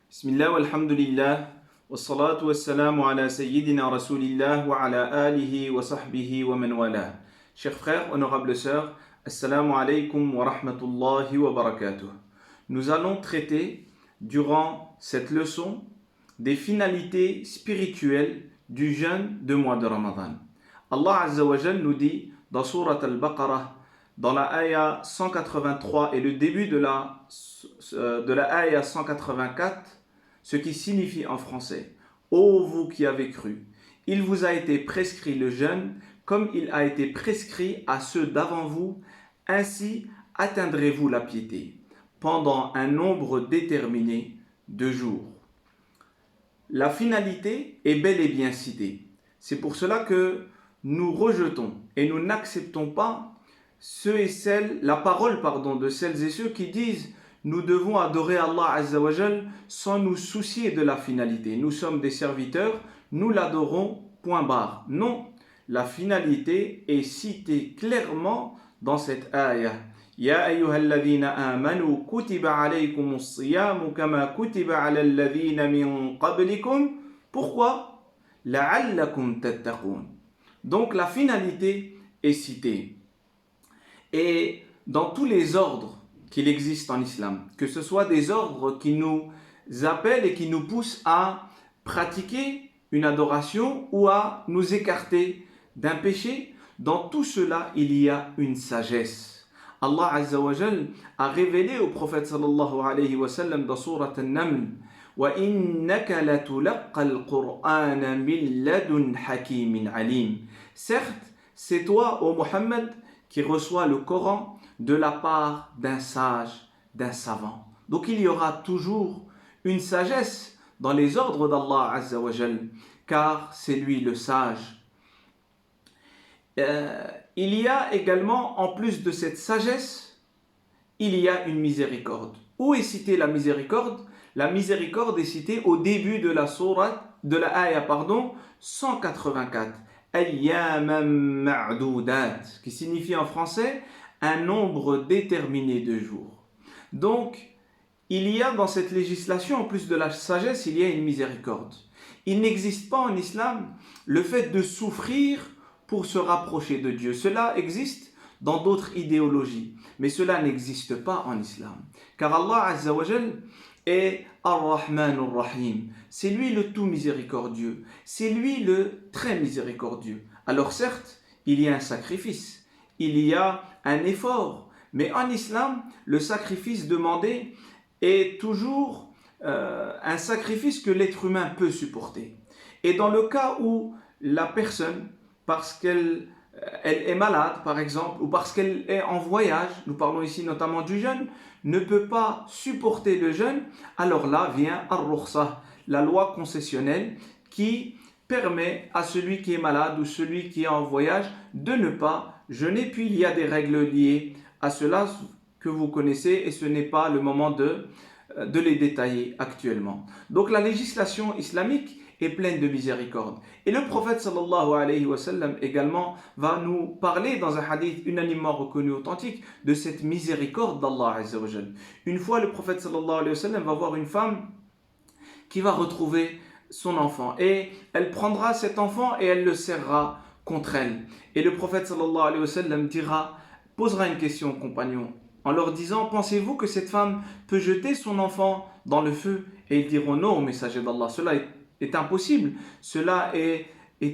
Bismillah walhamdulillah wa salatu wa salamu ala sayyidina rasulillah wa ala alihi wa sahbihi wa man wala. Chers frères, honorables sœurs, assalamu alaikum wa rahmatullahi wa barakatuh. Nous allons traiter durant cette leçon des finalités spirituelles du jeûne de mois de Ramadan. Allah Azza wa Jal nous dit dans Surat al-Baqarah, dans la ayah 183 et le début de la ayah 184, ce qui signifie en français: ô vous qui avez cru, il vous a été prescrit le jeûne comme il a été prescrit à ceux d'avant vous, ainsi atteindrez-vous la piété pendant un nombre déterminé de jours. La finalité est bel et bien citée. C'est pour cela que nous rejetons et nous n'acceptons pas la parole de celles et ceux qui disent: nous devons adorer Allah Azza wa Jal sans nous soucier de la finalité. Nous sommes des serviteurs, nous l'adorons, point barre. Non, la finalité est citée clairement dans cette ayah. Ya ayyuhalladhina amanu kutiba alaykumus siyamu kama kutiba ala alladhina min qablikum. Pourquoi? La'allakum tattaqun. Donc la finalité est citée. Et dans tous les ordres qu'il existe en islam, que ce soit des ordres qui nous appellent et qui nous poussent à pratiquer une adoration ou à nous écarter d'un péché, dans tout cela il y a une sagesse. Allah Azza wa Jal a révélé au prophète sallallahu alayhi wa sallam dans Surat An-Naml: wa innaka latulaqqa al-Qur'ana min ladun hakimin alim. Certes, c'est toi, ô Muhammad, qui reçoit le Coran de la part d'un sage, d'un savant. Donc il y aura toujours une sagesse dans les ordres d'Allah Azza wa Jal, car c'est lui le sage. Il y a également, en plus de cette sagesse, il y a une miséricorde. Où est citée la miséricorde? La miséricorde est citée au début de la ayah 184. Ayyaman ma'doudat, qui signifie en français un nombre déterminé de jours. Donc, il y a dans cette législation, en plus de la sagesse, il y a une miséricorde. Il n'existe pas en islam le fait de souffrir pour se rapprocher de Dieu. Cela existe dans d'autres idéologies, mais cela n'existe pas en islam. Car Allah Azza wa Jal est Ar-Rahman Ar-Rahim. C'est lui le tout miséricordieux. C'est lui le très miséricordieux. Alors certes, il y a un sacrifice, il y a un effort, mais en islam, le sacrifice demandé est toujours un sacrifice que l'être humain peut supporter. Et dans le cas où la personne, parce qu'elle est malade par exemple, ou parce qu'elle est en voyage, nous parlons ici notamment du jeûne, ne peut pas supporter le jeûne, alors là vient Ar-Rukhsah, la loi concessionnelle qui permet à celui qui est malade ou celui qui est en voyage de ne pas jeûner. Puis il y a des règles liées à cela que vous connaissez et ce n'est pas le moment de les détailler actuellement. Donc la législation islamique est pleine de miséricorde. Et le prophète sallallahu alayhi wa sallam également va nous parler dans un hadith unanimement reconnu authentique de cette miséricorde d'Allah Azza wa Jal. Une fois, le prophète sallallahu alayhi wa sallam va voir une femme qui va retrouver son enfant et elle prendra cet enfant et elle le serrera contre elle. Et le prophète sallallahu alayhi wa sallam posera une question aux compagnons en leur disant: pensez-vous que cette femme peut jeter son enfant dans le feu? Et ils diront: non, messager d'Allah, cela est impossible, cela est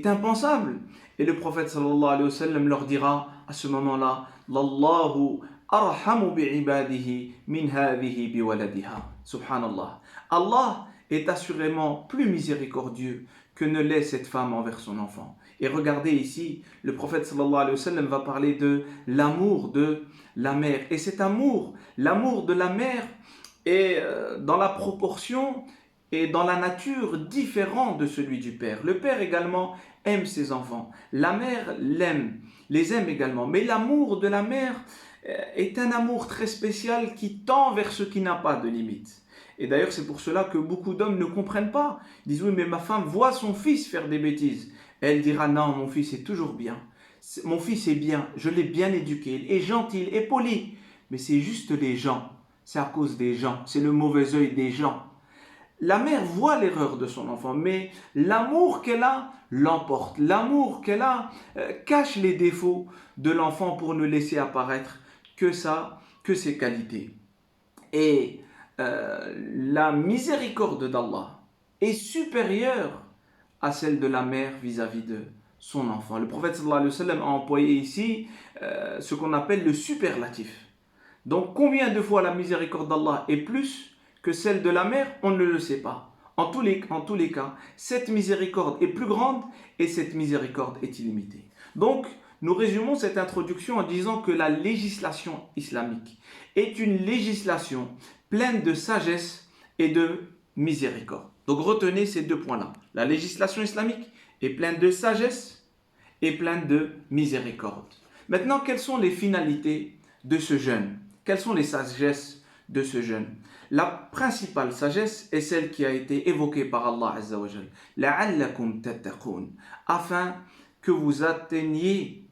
impensable. Et le prophète sallallahu alayhi wa sallam leur dira à ce moment-là: L'Allahu arhamu bi'ibadihi min hadhihi biwaladiha. Subhanallah. Allah est assurément plus miséricordieux que ne l'est cette femme envers son enfant. Et regardez ici, le prophète sallallahu alayhi wa sallam va parler de l'amour de la mère. Et cet amour, l'amour de la mère est dans la proportion et dans la nature différente de celui du père. Le père également aime ses enfants. La mère les aime également. Mais l'amour de la mère est un amour très spécial qui tend vers ce qui n'a pas de limite. Et d'ailleurs, c'est pour cela que beaucoup d'hommes ne comprennent pas. Ils disent: oui, mais ma femme voit son fils faire des bêtises. Et elle dira: non, mon fils est toujours bien. Mon fils est bien, je l'ai bien éduqué, il est gentil, il est poli. Mais c'est juste les gens. C'est à cause des gens. C'est le mauvais œil des gens. la mère voit l'erreur de son enfant, mais l'amour qu'elle a l'emporte. L'amour qu'elle a cache les défauts de l'enfant pour ne laisser apparaître que ses qualités. Et la miséricorde d'Allah est supérieure à celle de la mère vis-à-vis de son enfant. Le prophète sallallahu alayhi wa sallam a employé ici ce qu'on appelle le superlatif. Donc combien de fois la miséricorde d'Allah est plus que celle de la mère, on ne le sait pas. En tous les cas, cette miséricorde est plus grande et cette miséricorde est illimitée. Donc, nous résumons cette introduction en disant que la législation islamique est une législation pleine de sagesse et de miséricorde. Donc, retenez ces deux points-là. La législation islamique est pleine de sagesse et pleine de miséricorde. Maintenant, quelles sont les finalités de ce jeûne? Quelles sont les sagesses de ce jeûne? La principale sagesse est celle qui a été évoquée par Allah Azza wa Jal. لَعَلَّكُمْ تَتَّقُونَ, afin que vous atteigniez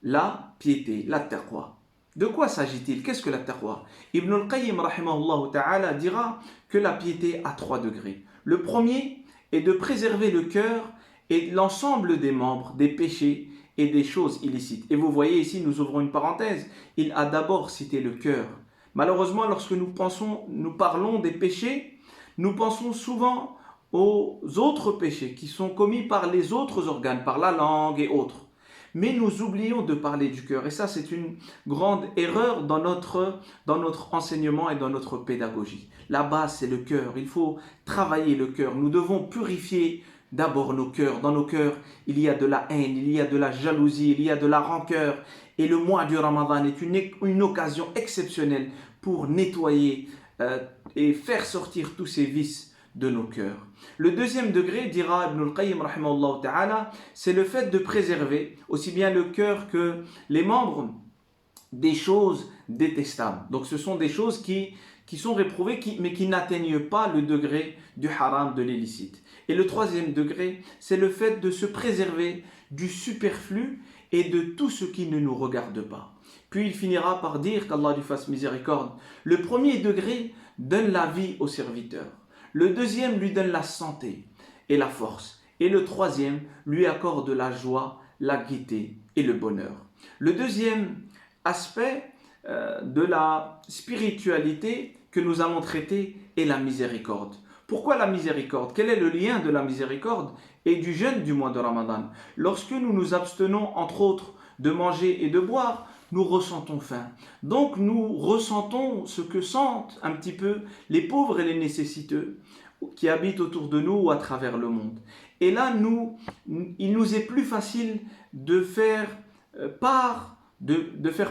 la piété, la taqwa. De quoi s'agit-il? Qu'est-ce que la taqwa? Ibn al-Qayyim rahimahullah ta'ala dira que la piété a 3 degrés. Le premier est de préserver le cœur et l'ensemble des membres des péchés et des choses illicites. Et vous voyez ici, nous ouvrons une parenthèse, il a d'abord cité le cœur. Malheureusement, lorsque nous parlons des péchés, nous pensons souvent aux autres péchés qui sont commis par les autres organes, par la langue et autres. Mais nous oublions de parler du cœur. Et ça, c'est une grande erreur dans notre enseignement et dans notre pédagogie. La base, c'est le cœur. Il faut travailler le cœur. Nous devons purifier d'abord nos cœurs. Dans nos cœurs, il y a de la haine, il y a de la jalousie, il y a de la rancœur. Et le mois du Ramadan est une occasion exceptionnelle pour nettoyer et faire sortir tous ces vices de nos cœurs. Le deuxième degré, dira Ibn al-Qayyim rahimahullah ta'ala, c'est le fait de préserver aussi bien le cœur que les membres des choses détestables. Donc ce sont des choses qui sont réprouvées mais qui n'atteignent pas le degré du haram, de l'illicite. Et le troisième degré, c'est le fait de se préserver du superflu et de tout ce qui ne nous regarde pas. Puis il finira par dire qu'Allah lui fasse miséricorde. Le premier degré donne la vie au serviteur. Le deuxième lui donne la santé et la force. Et le troisième lui accorde la joie, la gaieté et le bonheur. Le deuxième aspect de la spiritualité que nous allons traiter est la miséricorde. Pourquoi la miséricorde? Quel est le lien de la miséricorde et du jeûne du mois de Ramadan? Lorsque nous nous abstenons, entre autres, de manger et de boire, nous ressentons faim. Donc nous ressentons ce que sentent un petit peu les pauvres et les nécessiteux qui habitent autour de nous ou à travers le monde. Et là, il nous est plus facile de faire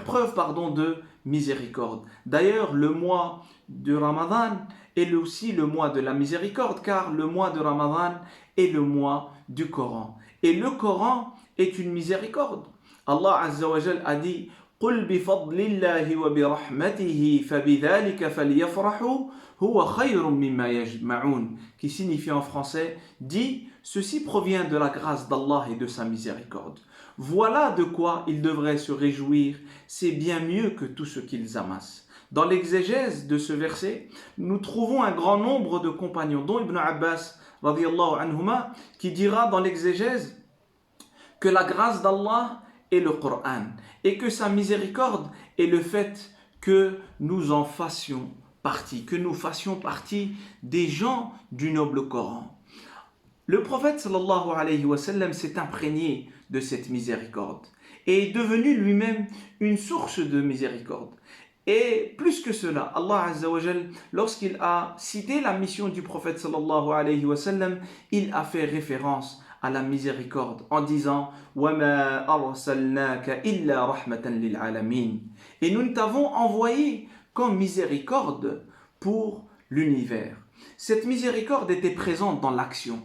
preuve de miséricorde. D'ailleurs, le mois de Ramadan est aussi le mois de la miséricorde, car le mois de Ramadan est le mois du Coran. Et le Coran est une miséricorde. Allah Azza wa Jal a dit قُلْ بِفَضْلِ اللَّهِ وَبِرَحْمَتِهِ فَبِذَلِكَ فَلْيَفْرَحُوا هُوَ خَيْرٌ مِّمَّا يَجْمَعُونَ, qui signifie en français, dit, ceci provient de la grâce d'Allah et de sa miséricorde. Voilà de quoi ils devraient se réjouir, c'est bien mieux que tout ce qu'ils amassent. Dans l'exégèse de ce verset, nous trouvons un grand nombre de compagnons, dont Ibn Abbas, radiyallahu anhuma, qui dira dans l'exégèse que la grâce d'Allah est le Coran et que sa miséricorde est le fait que nous en fassions partie, que nous fassions partie des gens du noble Coran. Le prophète sallallahu alayhi wa sallam s'est imprégné de cette miséricorde et est devenu lui-même une source de miséricorde. Et plus que cela, Allah Azza wa Jal, lorsqu'il a cité la mission du prophète sallallahu alayhi wa sallam, il a fait référence à la miséricorde en disant وَمَا أَرْسَلْنَاكَ إِلَّا رَحْمَةً لِلْعَالَمِينَ. Et nous ne t'avons envoyé comme miséricorde pour l'univers. Cette miséricorde était présente dans l'action.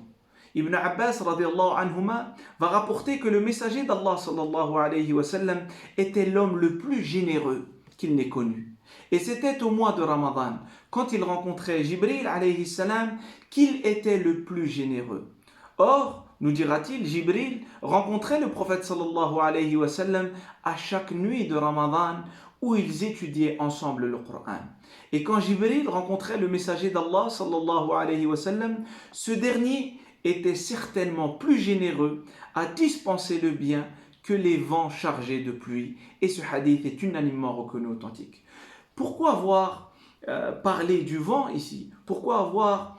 Ibn Abbas radiyallahu anhuma va rapporter que le messager d'Allah sallallahu alayhi wa sallam était l'homme le plus généreux qu'il n'ait connu. Et c'était au mois de Ramadan, quand il rencontrait Jibril alayhi salam, qu'il était le plus généreux. Or, nous dira-t-il, Jibril rencontrait le prophète sallallahu alayhi wa sallam à chaque nuit de Ramadan où ils étudiaient ensemble le Coran. Et quand Jibril rencontrait le messager d'Allah, sallallahu alayhi wa sallam, ce dernier était certainement plus généreux à dispenser le bien que les vents chargés de pluie. Et ce hadith est unanimement reconnu authentique. Pourquoi avoir parlé du vent ici? Pourquoi avoir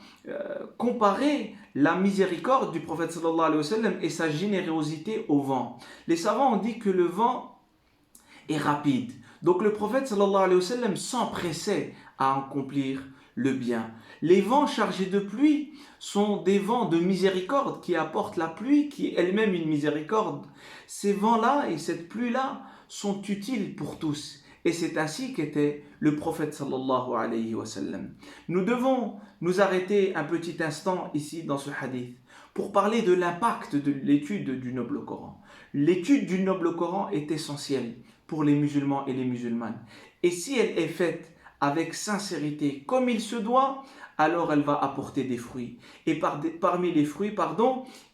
comparé la miséricorde du prophète sallallahu alayhi wa sallam et sa générosité au vent? Les savants ont dit que le vent est rapide. Donc le prophète sallallahu alayhi wa sallam s'empressait à accomplir le bien. Les vents chargés de pluie sont des vents de miséricorde qui apportent la pluie, qui est elle-même une miséricorde. Ces vents-là et cette pluie-là sont utiles pour tous. Et c'est ainsi qu'était le prophète sallallahu alayhi wa sallam. Nous devons nous arrêter un petit instant ici dans ce hadith pour parler de l'impact de l'étude du noble Coran. L'étude du noble Coran est essentielle pour les musulmans et les musulmanes. Et si elle est faite avec sincérité, comme il se doit, alors elle va apporter des fruits. Et parmi les fruits,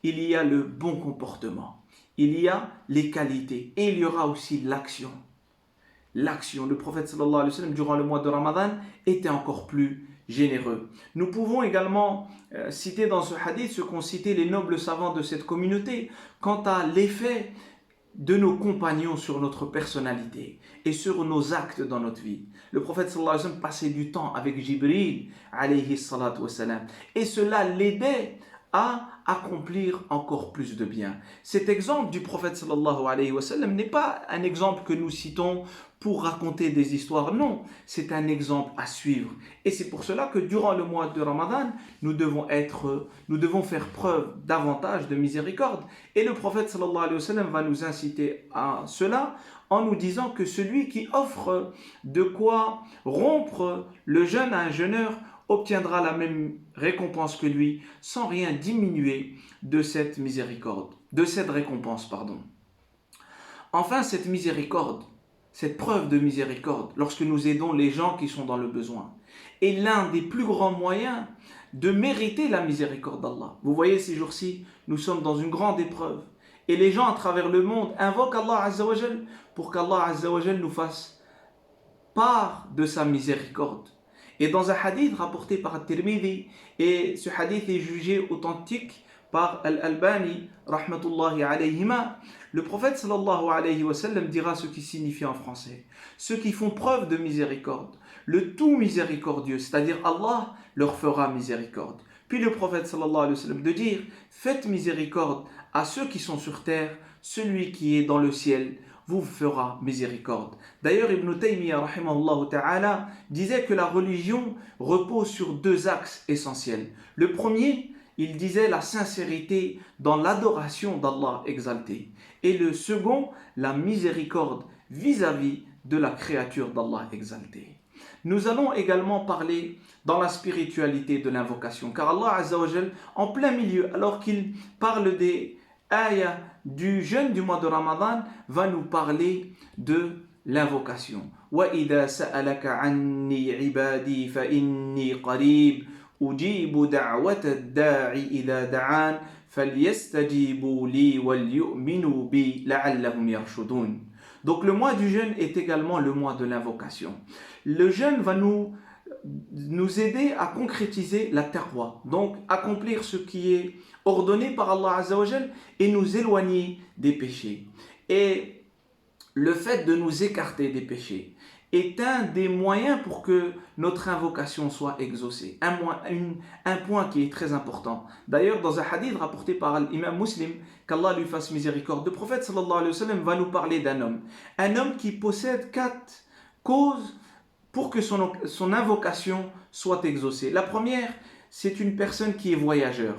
il y a le bon comportement, il y a les qualités, et il y aura aussi l'action. L'action, le prophète sallallahu alayhi wa sallam, durant le mois de Ramadan, était encore plus généreux. Nous pouvons également citer dans ce hadith ce qu'ont cité les nobles savants de cette communauté quant à l'effet de nos compagnons sur notre personnalité et sur nos actes dans notre vie. Le prophète sallallahu alayhi wa sallam passait du temps avec Jibril alayhi salatu wa salam, et cela l'aidait à accomplir encore plus de bien. Cet exemple du prophète sallallahu alayhi wa sallam n'est pas un exemple que nous citons pour raconter des histoires, non, c'est un exemple à suivre. Et c'est pour cela que durant le mois de Ramadan, nous devons faire preuve davantage de miséricorde. Et le prophète sallallahu alayhi wa sallam va nous inciter à cela en nous disant que celui qui offre de quoi rompre le jeûne à un jeûneur obtiendra la même récompense que lui, sans rien diminuer de cette miséricorde, de cette récompense, pardon. Enfin, cette miséricorde, cette preuve de miséricorde, lorsque nous aidons les gens qui sont dans le besoin, est l'un des plus grands moyens de mériter la miséricorde d'Allah. Vous voyez, ces jours-ci, nous sommes dans une grande épreuve, et les gens à travers le monde invoquent Allah Azza wa Jal pour qu'Allah Azza wa Jal nous fasse part de sa miséricorde. Et dans un hadith rapporté par At-Tirmidhi, et ce hadith est jugé authentique par Al-Albani, rahmatullahi alayhima, le prophète sallallahu alayhi wa sallam dira ce qui signifie en français: ceux qui font preuve de miséricorde, le tout miséricordieux, c'est-à-dire Allah, leur fera miséricorde. Puis le prophète sallallahu alayhi wa sallam de dire: faites miséricorde à ceux qui sont sur terre, celui qui est dans le ciel vous fera miséricorde. D'ailleurs, Ibn Taymiyyah rahimahullah ta'ala disait que la religion repose sur deux axes essentiels. Le premier, il disait la sincérité dans l'adoration d'Allah exalté. Et le second, la miséricorde vis-à-vis de la créature d'Allah exalté. Nous allons également parler dans la spiritualité de l'invocation, car Allah Azza wa Jal, en plein milieu, alors qu'il parle des ayah du jeûne du mois de Ramadan, va nous parler de l'invocation. وَإِذَا سَأَلَكَ عَنِّي عِبَادِي فَإِنِّي قَرِيبٌ أُجِيبُ دَعْوَةَ الدَّاعِ إِذَا دَعَانِ فَلْيَسْتَجِيبُوا لِي وَلْيُؤْمِنُوا بِي لَعَلَّهُمْ يَرْشُدُونَ. Donc le mois du jeûne est également le mois de l'invocation. Le jeûne va nous aider à concrétiser la taqwa, donc accomplir ce qui est ordonné par Allah Azza wa Jal et nous éloigner des péchés. Et le fait de nous écarter des péchés est un des moyens pour que notre invocation soit exaucée. Un point qui est très important. D'ailleurs, dans un hadith rapporté par l'imam Muslim, qu'Allah lui fasse miséricorde, le prophète sallallahu alayhi wa sallam va nous parler d'un homme. Un homme qui possède 4 causes pour que son invocation soit exaucée. La première, c'est une personne qui est voyageur.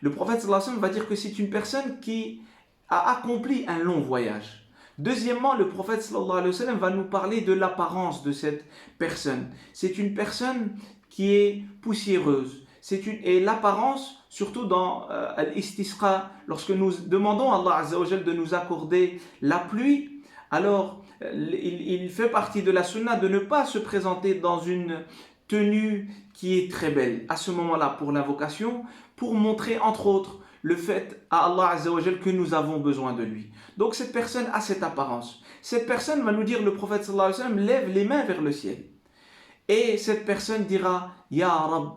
Le prophète sallallahu alayhi wa sallam va dire que c'est une personne qui a accompli un long voyage. Deuxièmement, le prophète sallallahu alayhi wa sallam va nous parler de l'apparence de cette personne. C'est une personne qui est poussiéreuse. Et l'apparence, surtout dans l'istisqa, lorsque nous demandons à Allah Azza wa Jal de nous accorder la pluie, alors il fait partie de la sunna de ne pas se présenter dans une tenue qui est très belle à ce moment-là pour l'invocation, pour montrer entre autres le fait à Allah Azza wa Jal que nous avons besoin de lui. Donc cette personne a cette apparence. Cette personne va nous dire, le prophète sallallahu alayhi wa sallam lève les mains vers le ciel. Et cette personne dira Ya Rab,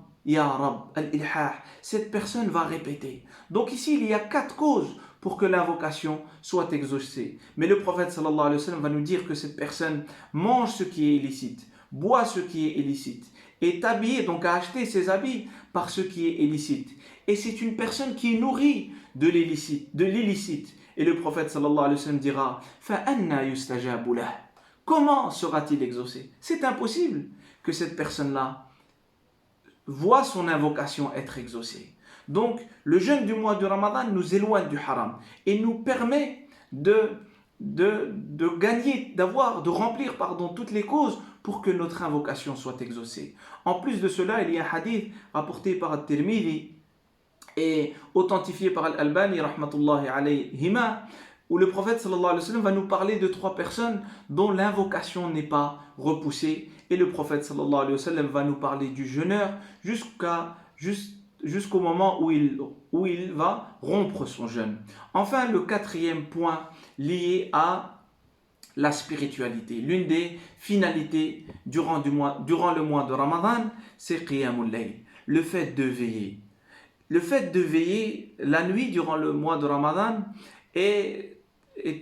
al-ilhah. Cette personne va répéter. Donc ici, il y a 4 causes pour que l'invocation soit exaucée. Mais le prophète sallallahu alayhi wa sallam va nous dire que cette personne mange ce qui est illicite, boit ce qui est illicite, est habillée, donc a acheté ses habits par ce qui est illicite. Et c'est une personne qui est nourrie de l'illicite. Et le prophète sallallahu alayhi wa sallam dira فَأَنَّا يُسْتَجَابُ لَهُ. Comment sera-t-il exaucé? C'est impossible que cette personne-là voit son invocation être exaucée. Donc, le jeûne du mois de Ramadan nous éloigne du haram et nous permet de gagner, de remplir toutes les causes pour que notre invocation soit exaucée. En plus de cela, il y a un hadith rapporté par At-Tirmidhi et authentifié par Al-Albani, rahmatullahi alayhima, où le prophète sallallahu alayhi wa sallam va nous parler de 3 personnes dont l'invocation n'est pas repoussée. Et le prophète sallallahu alayhi wa sallam va nous parler du jeûneur jusqu'au moment où il va rompre son jeûne. Enfin, le 4e point lié à la spiritualité. L'une des finalités durant le mois de Ramadan, c'est Qiyamul Layl, le fait de veiller. Le fait de veiller la nuit durant le mois de Ramadan est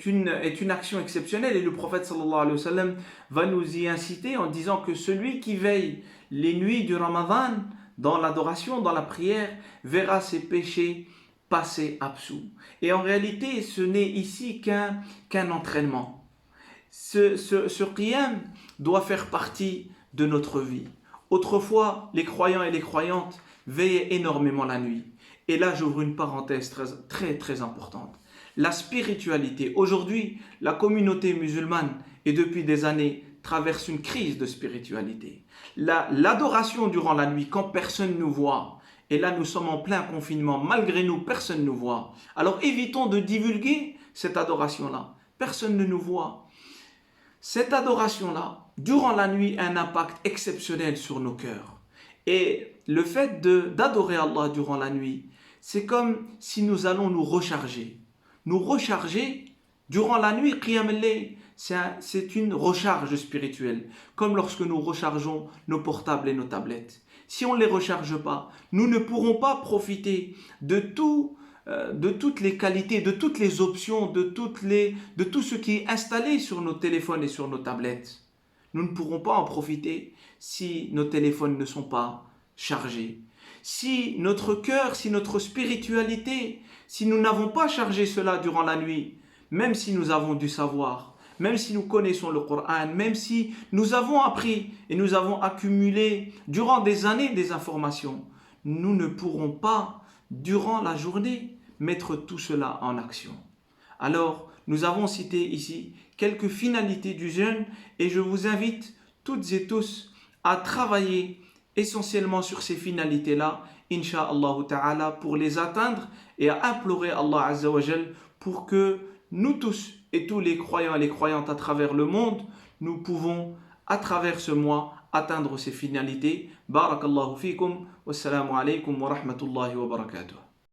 une action exceptionnelle, et le prophète sallallahu alayhi wa sallam va nous y inciter en disant que celui qui veille les nuits du Ramadan dans l'adoration, dans la prière, verra ses péchés passer absous. Et en réalité, ce n'est ici qu'un entraînement. Ce qiyam doit faire partie de notre vie. Autrefois, les croyants et les croyantes veillaient énormément la nuit. Et là, j'ouvre une parenthèse très, très importante. La spiritualité. Aujourd'hui, la communauté musulmane, et depuis des années, traverse une crise de spiritualité. L'adoration durant la nuit, quand personne nous voit, et là nous sommes en plein confinement, malgré nous, personne ne nous voit. Alors évitons de divulguer cette adoration-là. Personne ne nous voit. Cette adoration-là, durant la nuit, a un impact exceptionnel sur nos cœurs. Et le fait d'adorer Allah durant la nuit, c'est comme si nous allons nous recharger. Nous recharger durant la nuit, Qiyam al-Layl, c'est une recharge spirituelle, comme lorsque nous rechargeons nos portables et nos tablettes. Si on ne les recharge pas, nous ne pourrons pas profiter de toutes les qualités, de toutes les options, de tout ce qui est installé sur nos téléphones et sur nos tablettes. Nous ne pourrons pas en profiter si nos téléphones ne sont pas chargés. Si notre cœur, si notre spiritualité, si nous n'avons pas chargé cela durant la nuit, même si nous avons du savoir, même si nous connaissons le Coran, même si nous avons appris et nous avons accumulé durant des années des informations, nous ne pourrons pas, durant la journée, mettre tout cela en action. Alors, nous avons cité ici quelques finalités du jeûne et je vous invite toutes et tous à travailler essentiellement sur ces finalités-là, Inch'Allah ta'ala, pour les atteindre et à implorer Allah Azza wa Jal pour que nous tous et tous les croyants et les croyantes à travers le monde, nous pouvons à travers ce mois atteindre ces finalités. Barakallahu fikum, wassalamu alaikum wa rahmatullahi wa barakatuh.